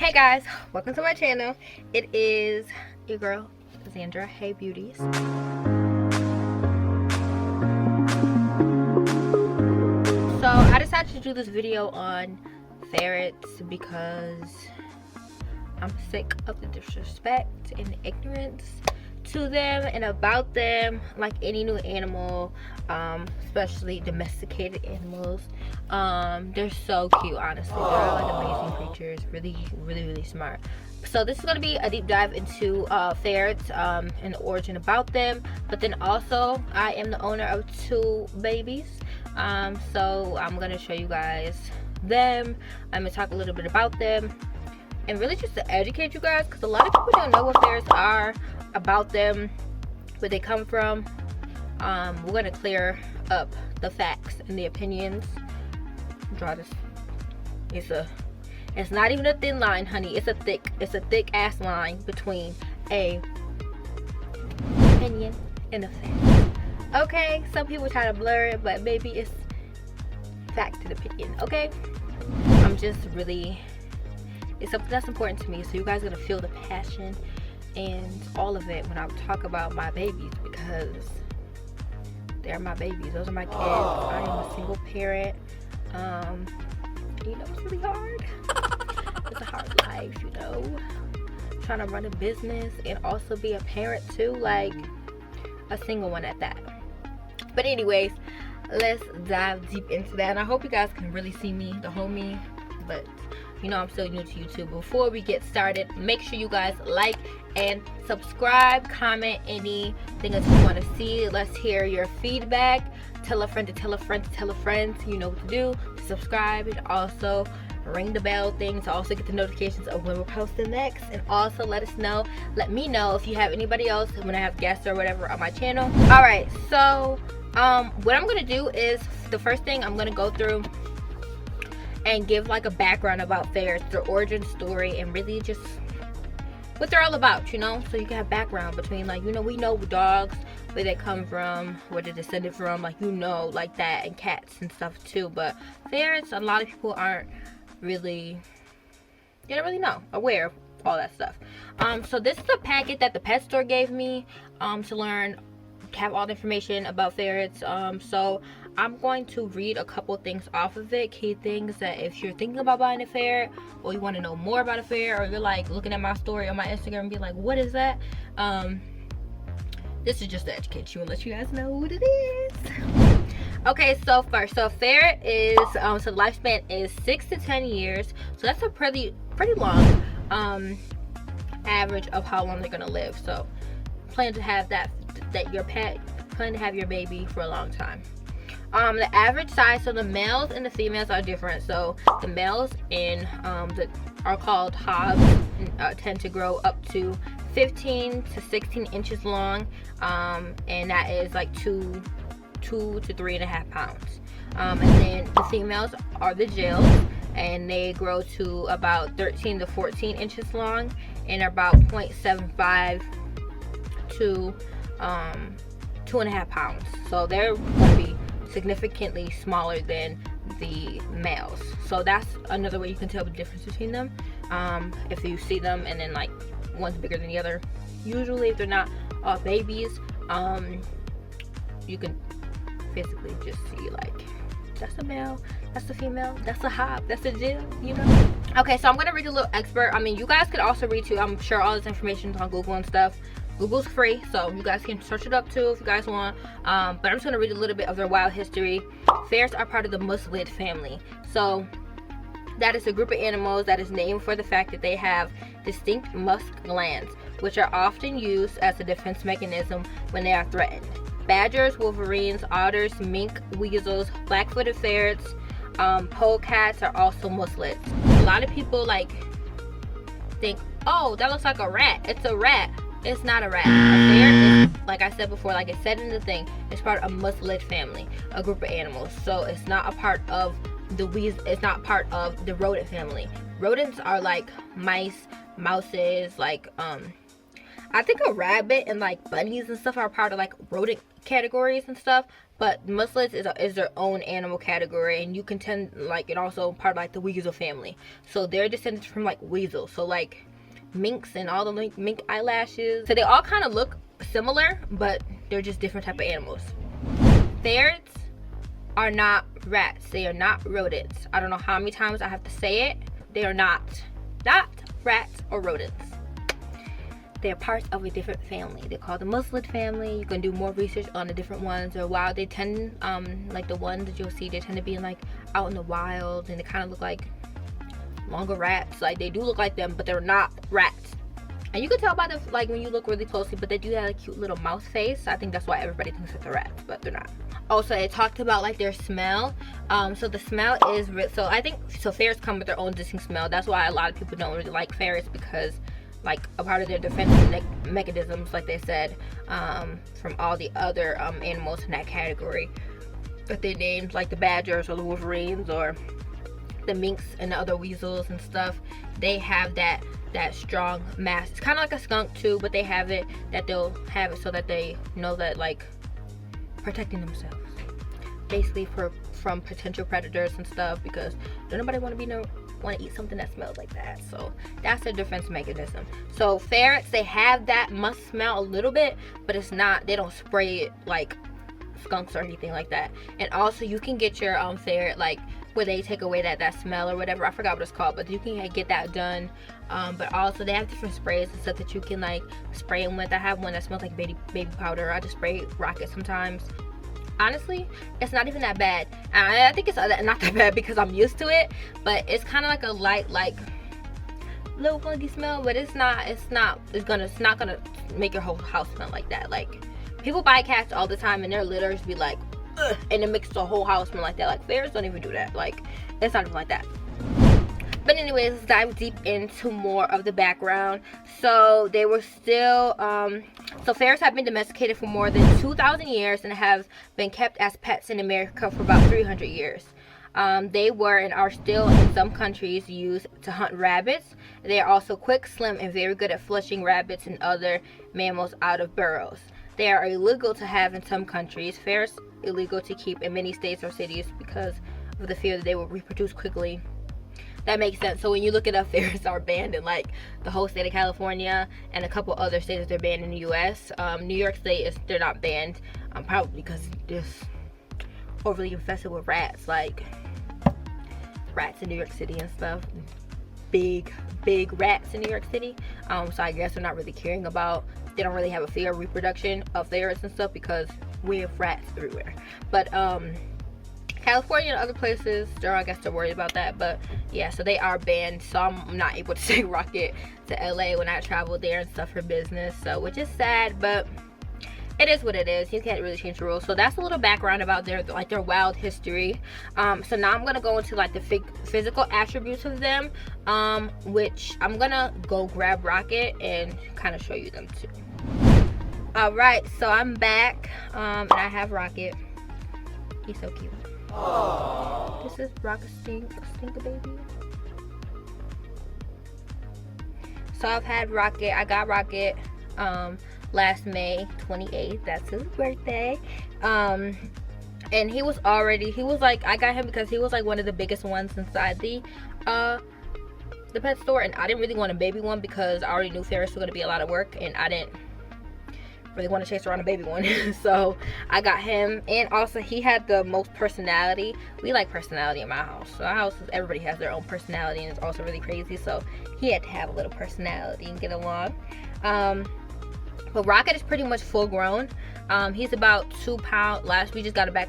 Hey guys, welcome to my channel. It is your girl Zandra. Hey beauties. So I decided to do this video on ferrets because I'm sick of the disrespect and the ignorance to them and about them. Like any new animal, especially domesticated animals, they're so cute. Honestly, they're like amazing creatures, really smart. So this is going to be a deep dive into ferrets, and the origin about them, but then also I am the owner of 2 babies, so I'm going to show you guys them. I'm going to talk a little bit about them and really just to educate you guys, because a lot of people don't know what ferrets are, about them, where they come from. We're going to clear up the facts and the opinions. Draw this. It's not even a thin line, honey. It's a thick ass line between a opinion and a fact. Okay, some people try to blur it, but maybe it's fact and opinion. Okay, I'm just really, it's something that's important to me, so you guys are gonna feel the passion and all of it when I talk about my babies, because they're my babies. Those are my kids. I am a single parent. You know, it's really hard. It's a hard life, you know, trying to run a business and also be a parent too, like a single one at that. But anyways, let's dive deep into that, and I hope you guys can really see me, the whole me, but you know I'm still new to YouTube. Before we get started, make sure you guys like and subscribe, comment anything that you want to see. Let's hear your feedback. Tell a friend to tell a friend to tell a friend. You know what to do to subscribe, and also ring the bell thing to also get the notifications of when we're posting next. And also let me know if you have anybody else when I have guests or whatever on my channel. All right, so what I'm gonna do is, the first thing I'm gonna go through and give like a background about ferrets, their origin story, and really just what they're all about, you know, so you can have background between, like, you know, we know dogs, where they come from, where they're descended from, like, you know, like that, and cats and stuff too. But ferrets, a lot of people aren't really, they don't really know, aware of all that stuff. So this is a packet that the pet store gave me to learn, have all the information about ferrets. So I'm going to read a couple things off of it, key things that if you're thinking about buying a ferret, or you want to know more about a ferret, or you're like looking at my story on my Instagram and be like, what is that? This is just to educate you and let you guys know what it is. Okay, so first, so a ferret is so the lifespan is 6 to 10 years, so that's a pretty long average of how long they're gonna live. So plan to have that your pet, plan to have your baby for a long time. The average size, so the males and the females are different. So the males in are called hogs, tend to grow up to 15 to 16 inches long, and that is like 2 to 3.5 pounds. And then the females are the gills, and they grow to about 13 to 14 inches long and are about 0.75 to 2.5 pounds. So they're going to be significantly smaller than the males. So that's another way you can tell the difference between them. If you see them and then like one's bigger than the other, usually if they're not babies, you can physically just see, like, that's a male, that's a female, that's a hog, that's a jill, you know. Okay, so I'm gonna read a little expert. I mean, you guys could also read too. I'm sure all this information is on Google and stuff. Google's free, so you guys can search it up too if you guys want. But I'm just gonna read a little bit of their wild history. Ferrets are part of the mustelid family. So that is a group of animals that is named for the fact that they have distinct musk glands, which are often used as a defense mechanism when they are threatened. Badgers, wolverines, otters, mink, weasels, black-footed ferrets, polecats are also mustelids. A lot of people like think, oh, that looks like a rat. It's a rat. It's not a rat. A ferret is, like I said before, like it said in the thing, it's part of a mustelid family, a group of animals. So it's not a part of the it's not part of the rodent family. Rodents are like mice, mouses, like I think a rabbit and like bunnies and stuff are part of like rodent categories and stuff, but mustelids is their own animal category, and you can tend like it also part of like the weasel family. So they're descended from like weasels, so like minks and all the mink eyelashes. So they all kind of look similar, but they're just different type of animals. Ferrets are not rats. They are not rodents. I don't know how many times I have to say it. They are not rats or rodents. They're parts of a different family. They're called the mustelid family. You can do more research on the different ones, or while they tend like the ones that you'll see, they tend to be like out in the wild, and they kind of look like longer rats. Like they do look like them, but they're not rats. And you can tell by the like when you look really closely, but they do have a cute little mouse face. I think that's why everybody thinks that they're rats, but they're not. Also, they talked about like their smell. So the smell is so I think so ferrets come with their own distinct smell. That's why a lot of people don't really like ferrets, because like a part of their defense mechanisms, like they said, from all the other animals in that category that they named, like the badgers or the wolverines or the minks and the other weasels and stuff. They have that strong mass. It's kind of like a skunk too, but they have it that they'll have it so that they know that like protecting themselves basically from potential predators and stuff, because don't nobody want to eat something that smells like that. So that's their defense mechanism. So ferrets, they have that must smell a little bit, but it's not, they don't spray it like skunks or anything like that. And also you can get your ferret like where they take away that smell or whatever. I forgot what it's called, but you can get that done. But also they have different sprays and stuff that you can like spray them with. I have one that smells like baby powder. I just spray rocket sometimes. Honestly, it's not even that bad. I think it's not that bad because I'm used to it, but it's kind of like a light, like little funky smell, but it's not gonna make your whole house smell like that. Like people buy cats all the time and their litters be like ugh, and it makes the whole house smell like that. Like ferrets don't even do that. Like it's not even like that. But anyways, let's dive deep into more of the background. So they were still so ferrets have been domesticated for more than 2,000 years and have been kept as pets in America for about 300 years. They were and are still in some countries used to hunt rabbits. They are also quick, slim, and very good at flushing rabbits and other mammals out of burrows. They are illegal to have in some countries. Ferrets illegal to keep in many states or cities because of the fear that they will reproduce quickly. That makes sense. So when you look it up, ferrets are banned in like the whole state of California and a couple other states. They're banned in the U.S. New York State they're not banned, probably because they're overly infested with rats, like rats in New York City and stuff. Big rats in New York City. So I guess they're not really caring about. They don't really have a fear of reproduction of ferrets and stuff because we have rats everywhere. But California and other places, I guess they're worried about that. But yeah, so they are banned. So I'm not able to take Rocket to LA when I travel there and stuff for business. So which is sad, but it is what it is. You can't really change the rules. So that's a little background about their wild history. So now I'm gonna go into like the physical attributes of them, which I'm gonna go grab Rocket and kind of show you them too. All right, so I'm back, and I have Rocket. He's so cute. Aww. This is Rocket Stinker Baby. So I've had Rocket. I got Rocket last May 28th. That's his birthday. And he was like, I got him because he was like one of the biggest ones inside the pet store, and I didn't really want a baby one because I already knew ferrets were going to be a lot of work, and I didn't really want to chase around a baby one. So I got him, and also he had the most personality. We like personality in my house. So our house, everybody has their own personality, and it's also really crazy, so he had to have a little personality and get along. But Rocket is pretty much full grown. He's about 2 pounds. We just got it back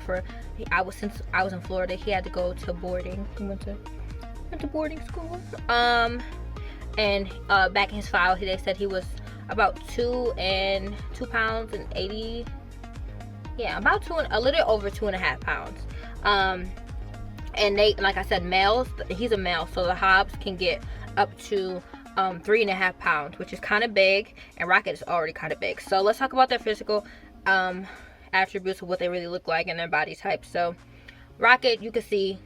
since I was in Florida. He had to go to boarding. He went to boarding school. And back in his file, they said he was about 2 pounds and 80. Yeah, about a little over 2.5 pounds. And they, like I said, males. He's a male, so the Hobbs can get up to 3.5 pounds, which is kind of big, and Rocket is already kind of big. So let's talk about their physical attributes of what they really look like and their body type. So Rocket, you can see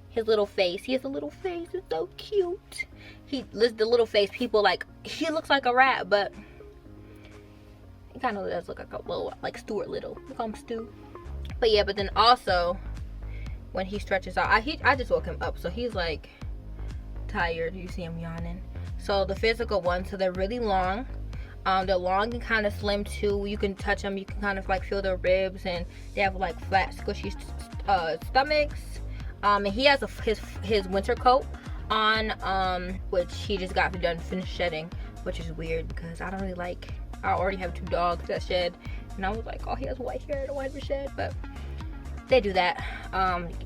his little face. He has a little face. It's so cute. The little face, people like, he looks like a rat, but he kind of does look like a little, like Stuart Little. We call him Stu. But yeah, but then also when he stretches out, I just woke him up, so he's like tired. You see him yawning. So the physical ones, so they're really long. They're long and kind of slim too. You can touch them, you can kind of like feel their ribs, and they have like flat squishy stomachs. And he has his winter coat on, which he just got done finished shedding, which is weird because I don't really like, I already have 2 dogs that shed, and I was like, oh, he has white hair, I don't want him to shed. But they do that,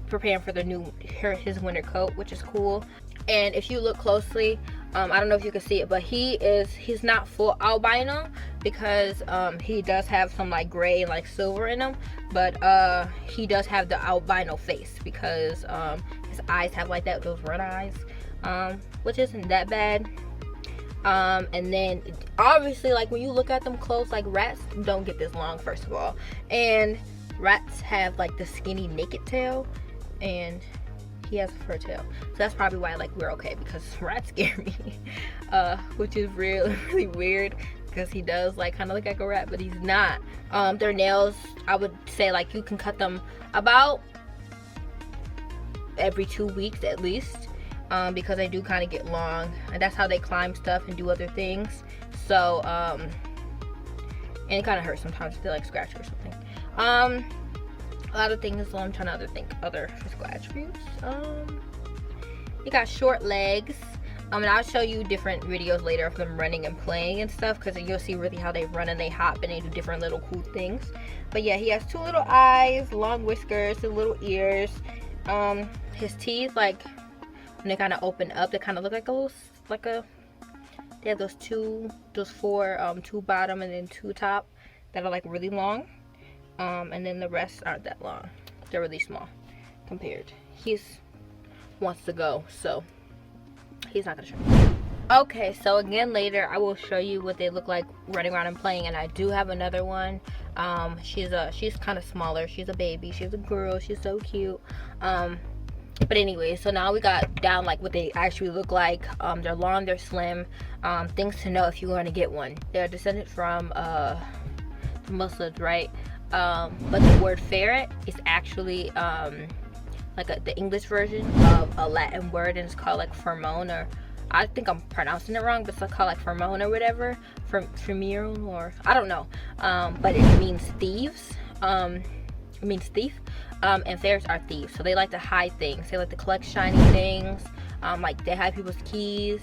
preparing for his winter coat, which is cool. And if you look closely, I don't know if you can see it, but he's not full albino because he does have some like gray and like silver in him, but he does have the albino face because his eyes have like those red eyes, which isn't that bad. And then obviously, like when you look at them close, like rats don't get this long, first of all, and rats have like the skinny naked tail, and he has a fur tail, so that's probably why like we're okay, because rats scare me, which is really really weird because he does like kind of look like a rat, but he's not. Their nails, I would say like you can cut them about every 2 weeks at least, because they do kind of get long, and that's how they climb stuff and do other things. So and it kind of hurts sometimes if they like scratch or something. A lot of things, so I'm trying to think other physical attributes. He got short legs, and I'll show you different videos later of them running and playing and stuff, because you'll see really how they run and they hop and they do different little cool things. But yeah, he has 2 little eyes, long whiskers, 2 little ears. His teeth, like when they kind of open up, they kind of look like they have those 4 2 bottom and then 2 top that are like really long. And then the rest aren't that long. They're really small compared. He wants to go, so he's not gonna show me. Okay, so again later I will show you what they look like running around and playing. And I do have another one. She's kind of smaller. She's a baby. She's a girl. She's so cute. But anyway, so now we got down like what they actually look like. They're long, they're slim. Things to know if you want to get one. They're descended from the Muslims, right? But the word ferret is actually like the English version of a Latin word, and it's called like pheromone, or I think I'm pronouncing it wrong, but it's called like pheromone or whatever, pheromone, or I don't know. But it means thieves. It means thief. And ferrets are thieves, so they like to hide things. They like to collect shiny things. Like they hide people's keys.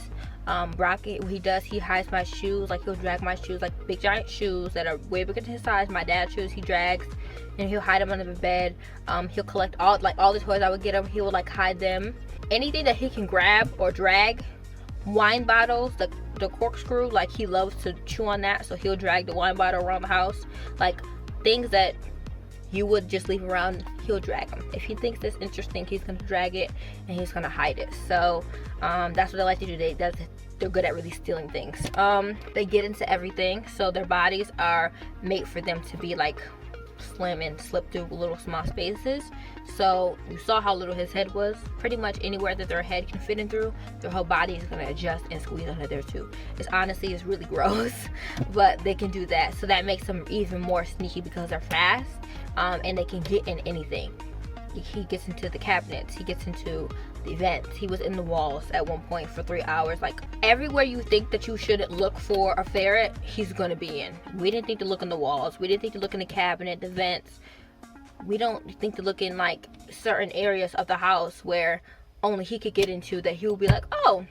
Rocket, what he does, he hides my shoes. Like he'll drag my shoes, like big giant shoes that are way bigger than his size. My dad's shoes he drags, and he'll hide them under the bed. He'll collect all the toys I would get him. He will like hide them. Anything that he can grab or drag. Wine bottles, the corkscrew, like he loves to chew on that, so he'll drag the wine bottle around the house. Like things that you would just leave around, he'll drag them. If he thinks that's interesting, he's gonna drag it and he's gonna hide it. So that's what they like to do. They're good at really stealing things. They get into everything, so their bodies are made for them to be like slim and slip through little small spaces. So you saw how little his head was. Pretty much anywhere that their head can fit in through, their whole body is gonna adjust and squeeze under there too. It's really gross, but they can do that. So that makes them even more sneaky because they're fast, and they can get in anything. He gets into the cabinets, he gets into the vents, he was in the walls at one point for 3 hours. Like everywhere you think that you shouldn't look for a ferret, he's gonna be in. We didn't think to look in the walls, we didn't think to look in the cabinet, the vents. We don't think to look in like certain areas of the house where only he could get into, that he will be like, oh,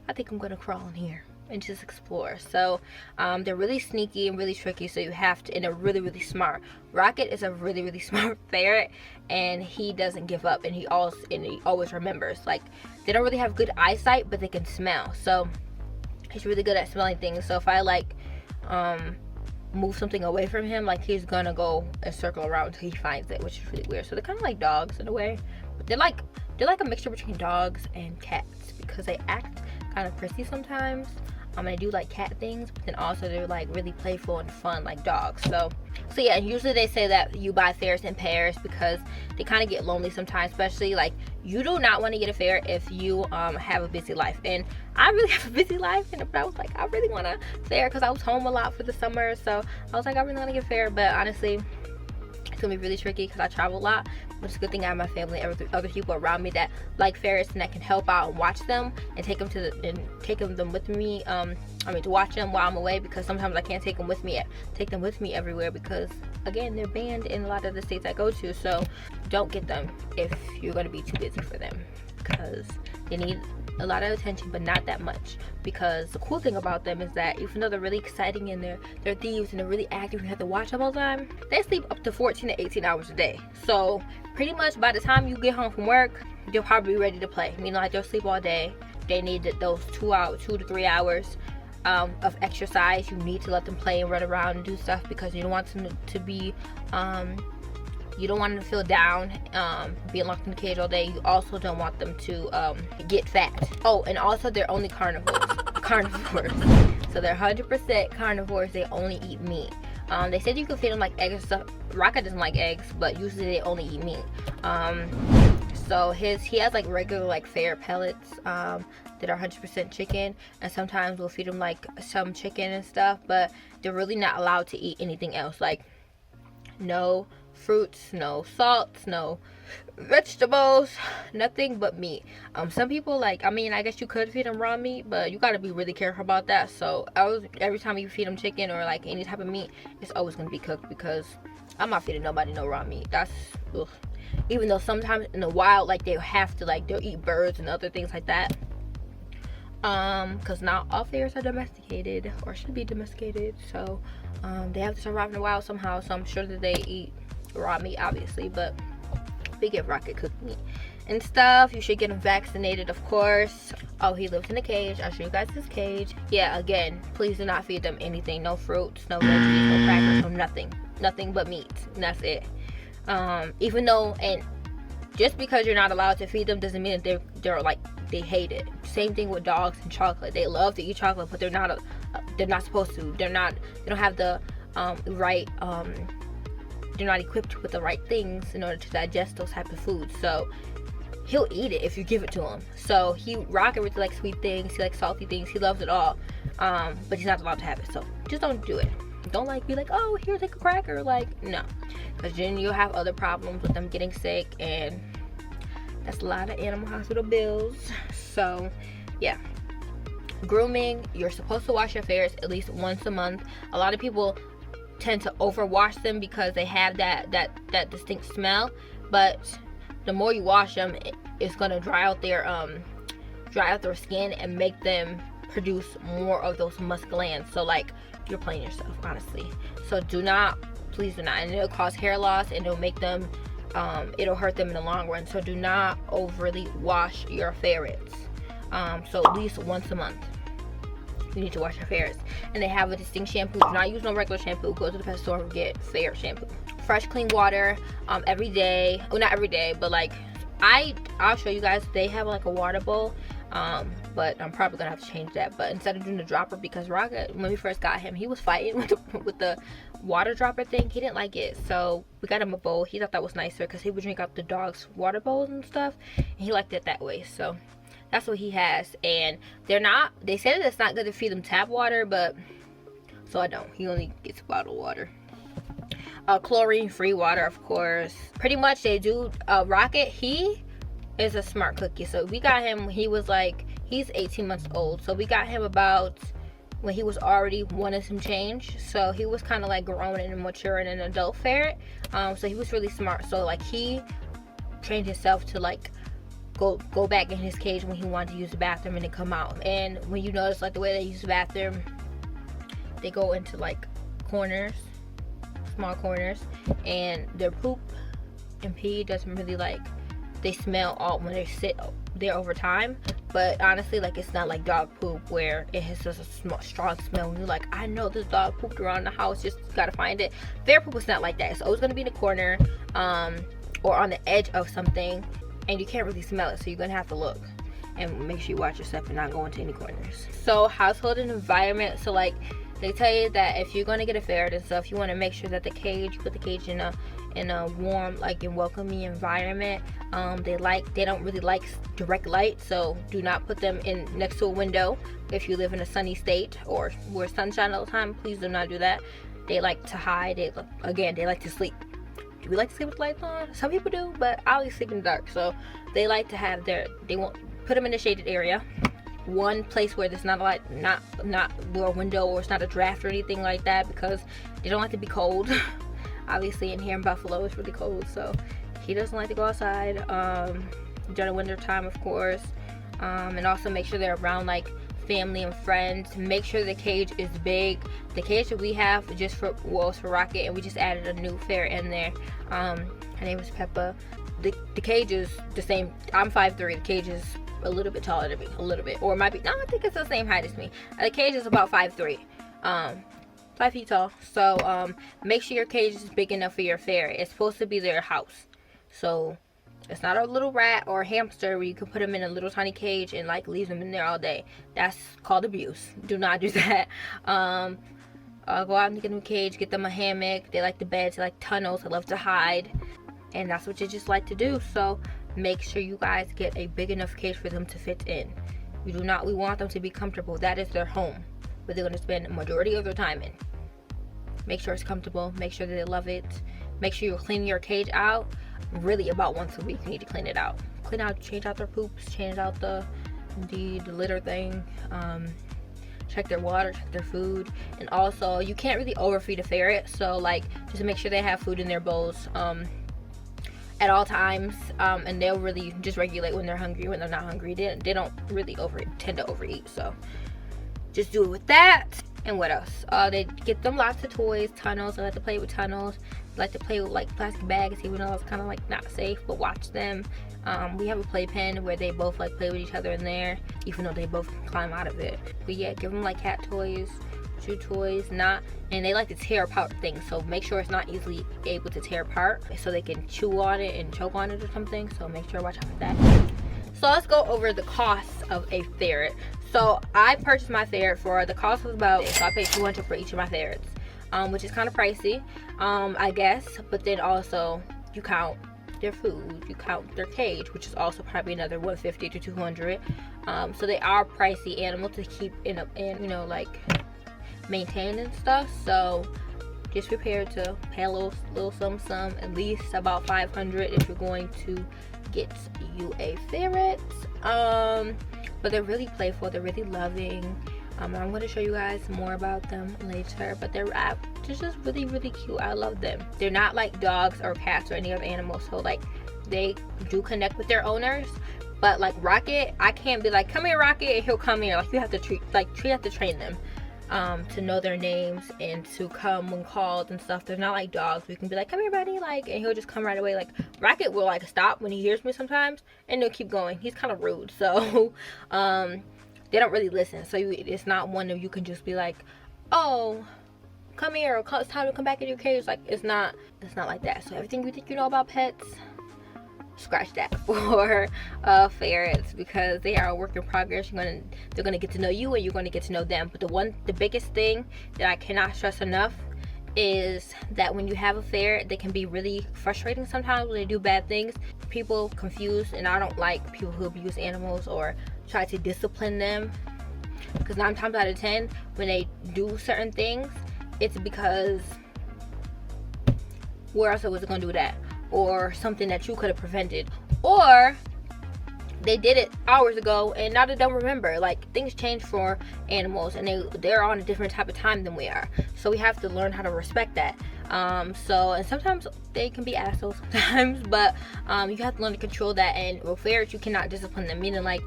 I think I'm gonna crawl in here and just explore. So they're really sneaky and really tricky, so you have to, and they're really really smart. Rocket is a really really smart ferret, and he doesn't give up, and he always remembers. Like they don't really have good eyesight, but they can smell, so he's really good at smelling things. So if I like move something away from him, like he's gonna go and circle around until he finds it, which is really weird. So they're kind of like dogs in a way, but they're like a mixture between dogs and cats, because they act kind of prissy sometimes. They do like cat things, but then also they're like really playful and fun like dogs. So yeah, usually they say that you buy ferrets in pairs because they kind of get lonely sometimes, especially like you do not want to get a ferret if you have a busy life. And I really have a busy life, but I was like, I really want a ferret because I was home a lot for the summer, so I was like, I really want to get a ferret. But honestly, I feel gonna be really tricky because I travel a lot, but it's a good thing I have my family and other people around me that like ferrets and that can help out and watch them and take them with me. To watch them while I'm away, because sometimes I can't take them with me everywhere because again, they're banned in a lot of the states I go to. So don't get them if you're going to be too busy for them, because they need a lot of attention, but not that much. Because the cool thing about them is that even though they're really exciting and they're thieves and they're really active, you have to watch them all the time, they sleep up to 14 to 18 hours a day. So pretty much by the time you get home from work, they'll probably be ready to play. I mean, like, they'll sleep all day. They need those 2 to 3 hours of exercise. You need to let them play and run around and do stuff, because you don't want them to be you don't want them to feel down being locked in the cage all day. You also don't want them to get fat. Oh, and also they're only carnivores. So they're 100% carnivores. They only eat meat. They said you could feed them like eggs and stuff. Rocket doesn't like eggs, but usually they only eat meat. So he has like regular like ferret pellets that are 100% chicken, and sometimes we'll feed them like some chicken and stuff, but they're really not allowed to eat anything else, like no fruits, no salts, no vegetables, nothing but meat. Some people like, I guess you could feed them raw meat, but you got to be really careful about that. So every time you feed them chicken or like any type of meat, it's always going to be cooked, because I'm not feeding nobody no raw meat. That's ugh. Even though sometimes in the wild, like, they'll have to, like, they'll eat birds and other things like that, because not all ferrets are domesticated or should be domesticated. So they have to survive in the wild somehow. So I'm sure that they eat raw meat, obviously, but we give Rocket cooked meat and stuff. You should get him vaccinated, of course. Oh, he lives in a cage. I'll show you guys his cage. Yeah, again, please do not feed them anything. No fruits, no veggies, no crackers, no nothing but meat, and that's it. Even though, and just because you're not allowed to feed them doesn't mean that they're like, they hate it. Same thing with dogs and chocolate. They love to eat chocolate, but they're not supposed to. They don't have the right they're not equipped with the right things in order to digest those type of foods. So he'll eat it if you give it to him. So Rocket really likes sweet things, he likes salty things, he loves it all, but he's not allowed to have it. So just don't do it. Don't like be like, oh, here, take a cracker. Like, no, because then you'll have other problems with them getting sick, and that's a lot of animal hospital bills. So yeah, grooming, you're supposed to wash your ferrets at least once a month. A lot of people tend to overwash them because they have that distinct smell, but the more you wash them, it's going to dry out their skin and make them produce more of those musk glands. So like, you're playing yourself, honestly. So please do not, and it'll cause hair loss, and it'll make them it'll hurt them in the long run. So do not overly wash your ferrets. So at least once a month you need to wash your ferrets, and they have a distinct shampoo. Do not use no regular shampoo. Go to the pet store and get ferret shampoo. Fresh clean water every day. Well, not every day, but like I'll show you guys. They have like a water bowl, but I'm probably gonna have to change that. But instead of doing the dropper, because Rocket, when we first got him, he was fighting with the water dropper thing. He didn't like it, so we got him a bowl. He thought that was nicer because he would drink out the dog's water bowls and stuff, and he liked it that way. So that's what he has. And they said that it's not good to feed them tap water, but so I don't. He only gets bottled water. Chlorine free water, of course. Pretty much they do. Rocket, he is a smart cookie. So we got him, he's 18 months old. So we got him about when he was already wanting some change. So he was kind of like grown and mature and an adult ferret. So he was really smart. So like, he trained himself to like go back in his cage when he wanted to use the bathroom and then come out. And when you notice like the way they use the bathroom, they go into like corners, small corners, and their poop and pee doesn't really like, they smell all when they sit there over time. But honestly, like, it's not like dog poop where it has just a strong smell and you're like, I know this dog pooped around the house, just gotta find it. Ferret poop is not like that. It's always gonna be in the corner or on the edge of something, and you can't really smell it, so you're gonna have to look and make sure you watch yourself and not go into any corners. So household and environment. So like, they tell you that if you're gonna get a ferret and stuff, you want to make sure that you put the cage in a warm, like, and welcoming environment. They don't really like direct light, so do not put them in next to a window. If you live in a sunny state or where sunshine all the time, please do not do that. They like to hide. They like to sleep. do we like to sleep with the lights on? Some people do, but I always sleep in the dark. So they like to have they won't put them in a shaded area, one place where there's not a light, not a window, or it's not a draft or anything like that, because they don't like to be cold. Obviously in here in Buffalo it's really cold, so he doesn't like to go outside during the winter time, of course. And also make sure they're around like family and friends. Make sure the cage is big. The cage that we have just for Rocket, and we just added a new ferret in there. Her name is Peppa. The cage is the same. I'm 5'3". The cage is a little bit taller than me, a little bit, or it might be, no, I think it's the same height as me. The cage is about 5'3", 5 feet tall. So make sure your cage is big enough for your ferret. It's supposed to be their house, so it's not a little rat or a hamster where you can put them in a little tiny cage and like leave them in there all day. That's called abuse. Do not do that. Go out and get them a cage, get them a hammock. They like the beds, they like tunnels, they love to hide, and that's what you just like to do. So make sure you guys get a big enough cage for them to fit in. We want them to be comfortable. That is their home, where they're going to spend a majority of their time in. Make sure it's comfortable, make sure that they love it. Make sure you're cleaning your cage out really about once a week. You need to clean it out, change out their poops, change out the litter thing, check their water, check their food. And also you can't really overfeed a ferret, so like just make sure they have food in their bowls at all times, and they'll really just regulate when they're hungry, when they're not hungry. They don't really tend to overeat, so just do it with that. And what else? They get them lots of toys, tunnels. They like to play with tunnels. They like to play with like plastic bags, even though it's kind of like not safe, but watch them. We have a playpen where they both like play with each other in there, even though they both climb out of it. But yeah, give them like cat toys, shoe toys, and they like to tear apart things, so make sure it's not easily able to tear apart, so they can chew on it and choke on it or something. So make sure watch out for that. So let's go over the cost of a ferret. So I purchased my ferret for, the cost was about, so I paid $200 for each of my ferrets, which is kind of pricey, I guess. But then also you count their food, you count their cage, which is also probably another $150 to $200. So they are pricey animals to keep in you know, like maintain and stuff. So just prepare to pay a little sum, at least about $500 if you're going to get you a ferret. But they're really playful, they're really loving. I'm going to show you guys more about them later, but they're just really, really cute. I love them. They're not like dogs or cats or any other animals, so like they do connect with their owners. But like Rocket, I can't be like, come here Rocket, and he'll come here. Like you have to train them to know their names and to come when called and stuff. They're not like dogs. We can be like, come here buddy, like, and he'll just come right away. Like Rocket will like stop when he hears me sometimes, and he'll keep going. He's kind of rude, so they don't really listen. So it's not one of you can just be like, oh, come here, or it's time to come back in your cage. Like it's not like that. So everything you think you know about pets, scratch that for ferrets, because they are a work in progress. They're gonna get to know you, and you're gonna get to know them. But the biggest thing that I cannot stress enough is that when you have a ferret, they can be really frustrating sometimes when they do bad things. People confuse, and I don't like people who abuse animals or try to discipline them, because 9 times out of 10 when they do certain things, it's because where else was it gonna do that, or something that you could have prevented, or they did it hours ago and now they don't remember. Like things change for animals, and they're on a different type of time than we are, so we have to learn how to respect that. And sometimes they can be assholes sometimes, but you have to learn to control that. And with ferrets, you cannot discipline them, meaning like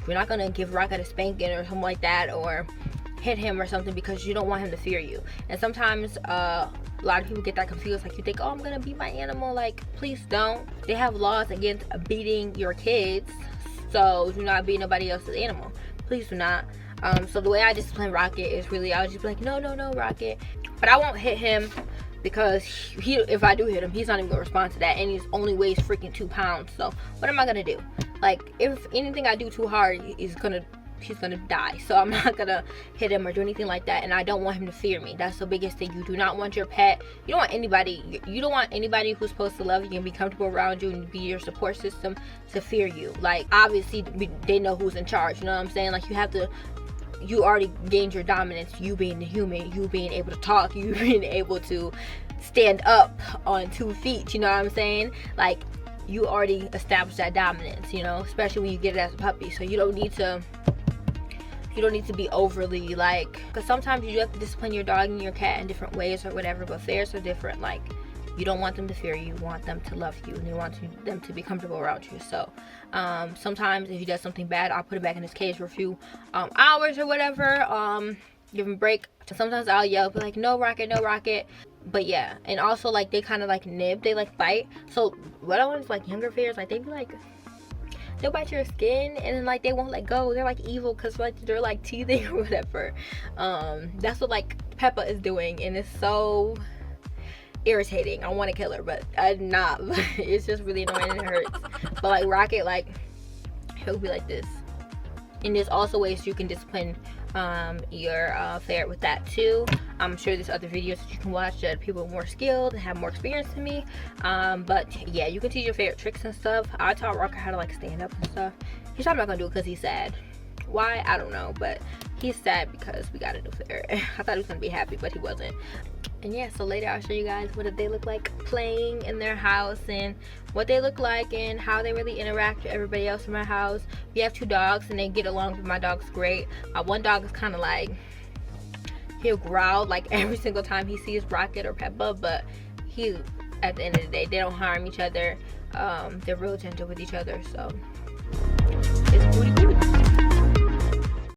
you're not gonna give Rocket a spanking or something like that, or hit him or something, because you don't want him to fear you. And sometimes a lot of people get that confused, like you think, oh, I'm gonna beat my animal. Like please don't. They have laws against beating your kids, so do not beat nobody else's animal. Please do not. So the way I discipline Rocket is really, I'll just be like, no Rocket, but I won't hit him, because if I do hit him, he's not even gonna respond to that, and he only weighs freaking 2 pounds. So what am I gonna do? Like if anything I do too hard, he's gonna die. So I'm not gonna hit him or do anything like that, and I don't want him to fear me. That's the biggest thing. You do not want your pet, you don't want anybody who's supposed to love you and be comfortable around you and be your support system to fear you. Like obviously they know who's in charge, you know what I'm saying? Like you already gained your dominance, you being the human, you being able to talk, you being able to stand up on 2 feet, you know what I'm saying? Like, you already established that dominance, you know, especially when you get it as a puppy. So you don't need to be overly, like, because sometimes you do have to discipline your dog and your cat in different ways or whatever, but ferrets are different. Like, you don't want them to fear you, you want them to love you, and you want them to be comfortable around you. So sometimes if he does something bad, I'll put him back in his cage for a few hours or whatever, give him a break. Sometimes I'll yell, be like, no Rocket, no Rocket. But yeah, and also, like, they kind of like nib, they like bite. So what I want is, like, younger ferrets, like, they be like, they'll bite your skin and then, like, they won't let go. They're like evil because, like, they're like teething or whatever. That's what, like, Peppa is doing, and it's so irritating. I want to kill her, but I'm not. It's just really annoying and it hurts. But, like, Rocket, like, he'll be like this. And there's also ways you can discipline your ferret with that too. I'm sure there's other videos that you can watch that people are more skilled and have more experience than me, but yeah, you can teach your ferret tricks and stuff. I taught Rocker how to, like, stand up and stuff. He's probably not gonna do it because he's sad. Why? I don't know, but he's sad because we got a new ferret. I thought he was gonna be happy, but he wasn't. And yeah, so later I'll show you guys what they look like playing in their house and what they look like and how they really interact with everybody else in my house. We have 2 dogs and they get along with my dogs great. One dog is kind of like, he'll growl like every single time he sees Rocket or Peppa, but he, at the end of the day, they don't harm each other. They're real gentle with each other, so it's booty booty.